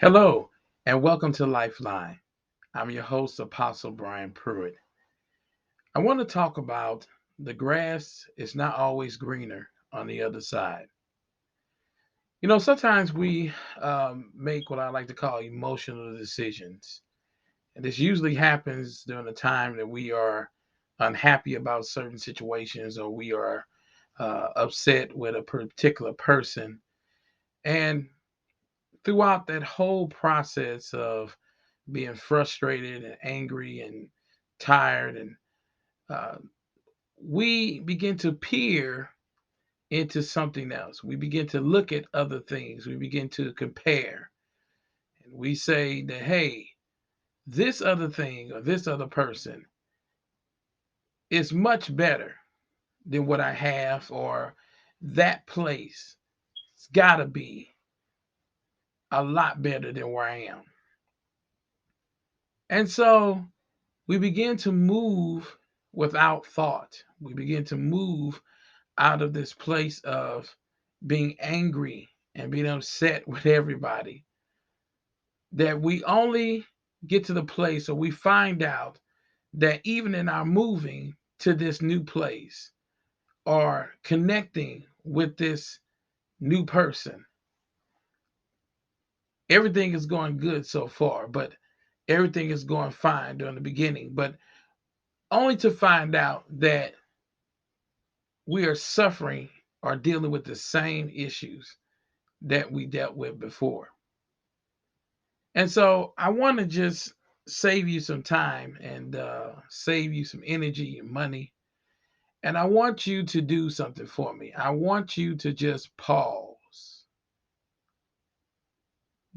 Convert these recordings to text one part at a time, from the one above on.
Hello, and welcome to Lifeline. I'm your host, Apostle Brian Pruitt. I want to talk about the grass is not always greener on the other side. Sometimes we make what I like to call emotional decisions. And this usually happens during the time that we are unhappy about certain situations or we are upset with a particular person. And throughout that whole process of being frustrated and angry and tired, and uh, we begin to peer into something else. We begin to look at other things. We begin to compare. And we say that, hey, this other thing or this other person is much better than what I have, or that place, it's got to be a lot better than where I am. And so we begin to move without thought. We begin to move out of this place of being angry and being upset with everybody, that we only get to the place or we find out that even in our moving to this new place or connecting with this new person, everything is going good so far, but everything is going fine during the beginning, but only to find out that we are suffering or dealing with the same issues that we dealt with before. And so I want to just save you some time and save you some energy and money. And I want you to do something for me. I want you to just pause.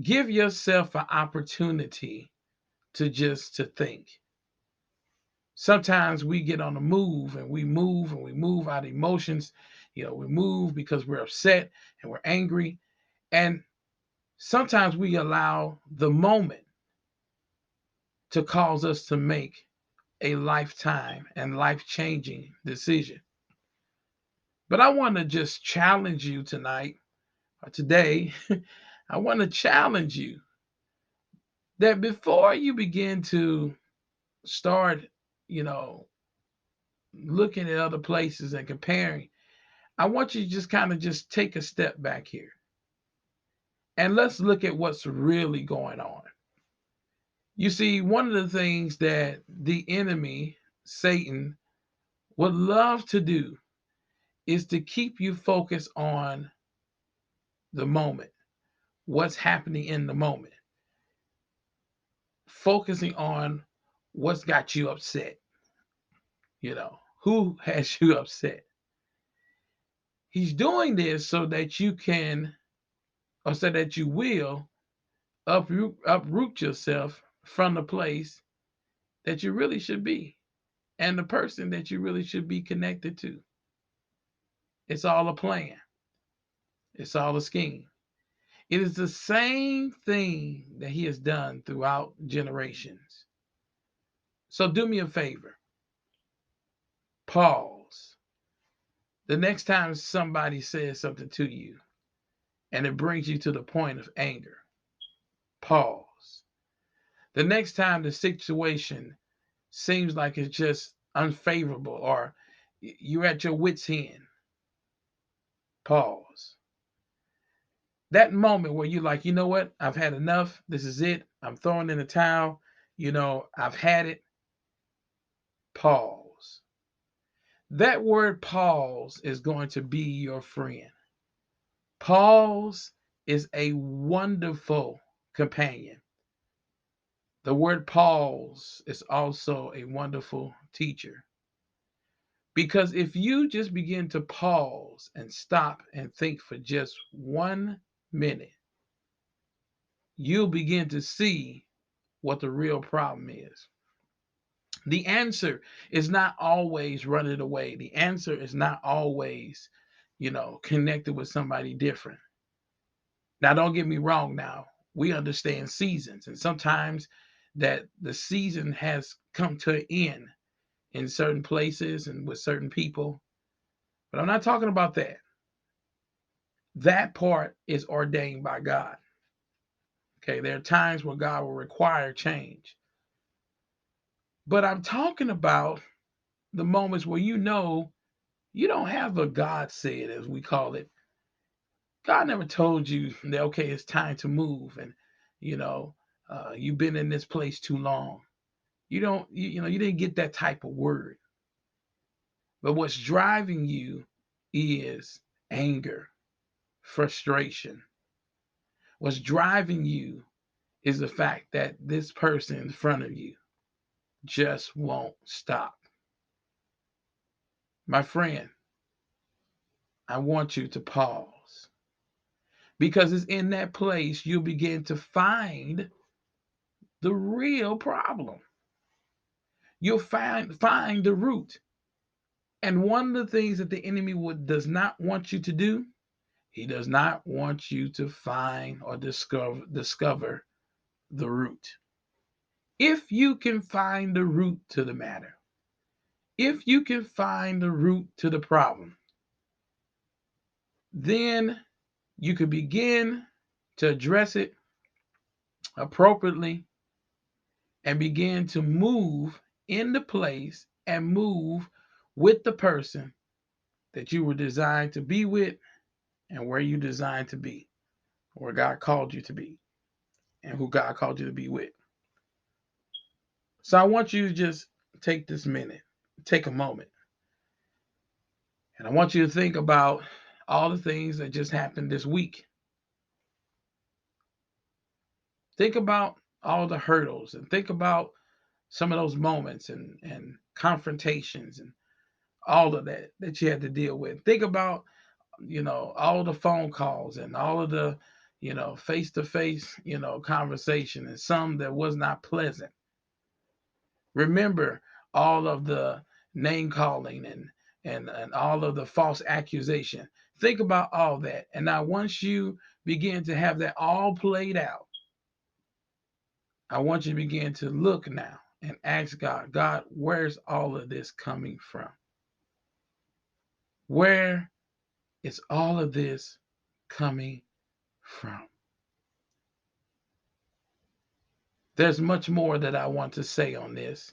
Give yourself an opportunity to think. Sometimes we get on the move and we move out of emotions. We move because we're upset and we're angry. And sometimes we allow the moment to cause us to make a lifetime and life changing decision. But I want to just challenge you tonight or today. I want to challenge you that before you begin to start, you know, looking at other places and comparing, I want you to just kind of just take a step back here and let's look at what's really going on. You see, one of the things that the enemy, Satan, would love to do is to keep you focused on the moment, what's happening in the moment, focusing on what's got you upset, who has you upset. He's doing this so that you can, or so that you will, uproot yourself from the place that you really should be and the person that you really should be connected to. It's all a plan, it's all a scheme. It is the same thing that he has done throughout generations. So do me a favor, pause. The next time somebody says something to you and it brings you to the point of anger, pause. The next time the situation seems like it's just unfavorable or you're at your wits' end, pause. That moment where you're like, you know what? I've had enough. This is it. I'm throwing in the towel. I've had it. Pause. That word pause is going to be your friend. Pause is a wonderful companion. The word pause is also a wonderful teacher. Because if you just begin to pause and stop and think for just 1 minute, you'll begin to see what the real problem is. The answer is not always running away. The answer is not always, connected with somebody different. Now, don't get me wrong now. We understand seasons, and sometimes that the season has come to an end in certain places and with certain people. But I'm not talking about that. That part is ordained by God. Okay, there are times where God will require change. But I'm talking about the moments where you know you don't have a God said, as we call it. God never told you that, okay, it's time to move, and you know, you've been in this place too long. You don't, you didn't get that type of word. But what's driving you is anger, frustration. What's driving you is the fact that this person in front of you just won't stop. My friend, I want you to pause, because it's in that place you'll begin to find the real problem. You'll find the root. And one of the things that the enemy does not want you to do, he does not want you to find or discover the root. If you can find the root to the matter, if you can find the root to the problem, then you can begin to address it appropriately and begin to move in the place and move with the person that you were designed to be with and where you designed to be, where God called you to be, and who God called you to be with. So I want you to just take this minute, take a moment, and I want you to think about all the things that just happened this week. Think about all the hurdles and think about some of those moments and confrontations and all of that you had to deal with. Think about, all the phone calls and all of the, face to face, conversation, and some that was not pleasant. Remember all of the name calling and all of the false accusation. Think about all that. And now once you begin to have that all played out, I want you to begin to look now and ask God, God, where's all of this coming from? Where is all of this coming from? There's much more that I want to say on this,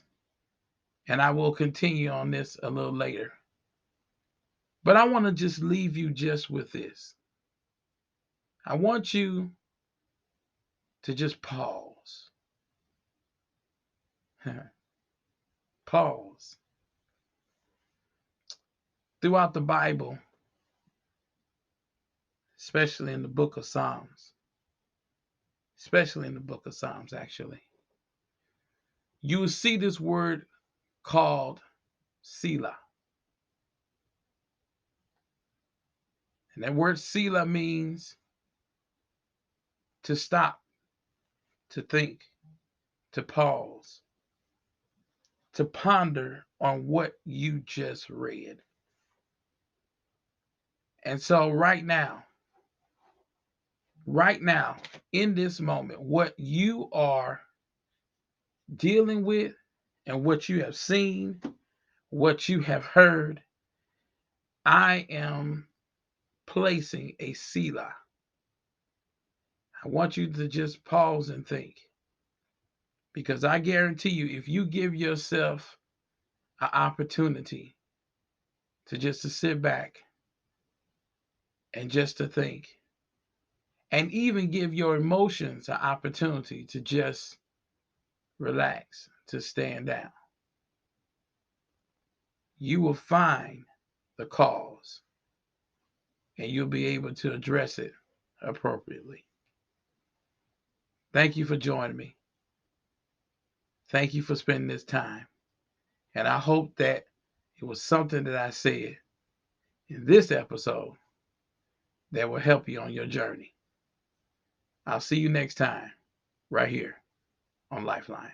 and I will continue on this a little later. But I want to just leave you just with this. I want you to just pause. Pause. Throughout the Bible, especially in the book of Psalms, actually, you will see this word called Selah. And that word Selah means to stop, to think, to pause, to ponder on what you just read. And so right now, in this moment, what you are dealing with and what you have seen, what you have heard, I am placing a Selah. I want you to just pause and think, because I guarantee you, if you give yourself an opportunity to sit back and just to think, and even give your emotions an opportunity to just relax, to stand down, you will find the cause and you'll be able to address it appropriately. Thank you for joining me. Thank you for spending this time. And I hope that it was something that I said in this episode that will help you on your journey. I'll see you next time, right here on Lifeline.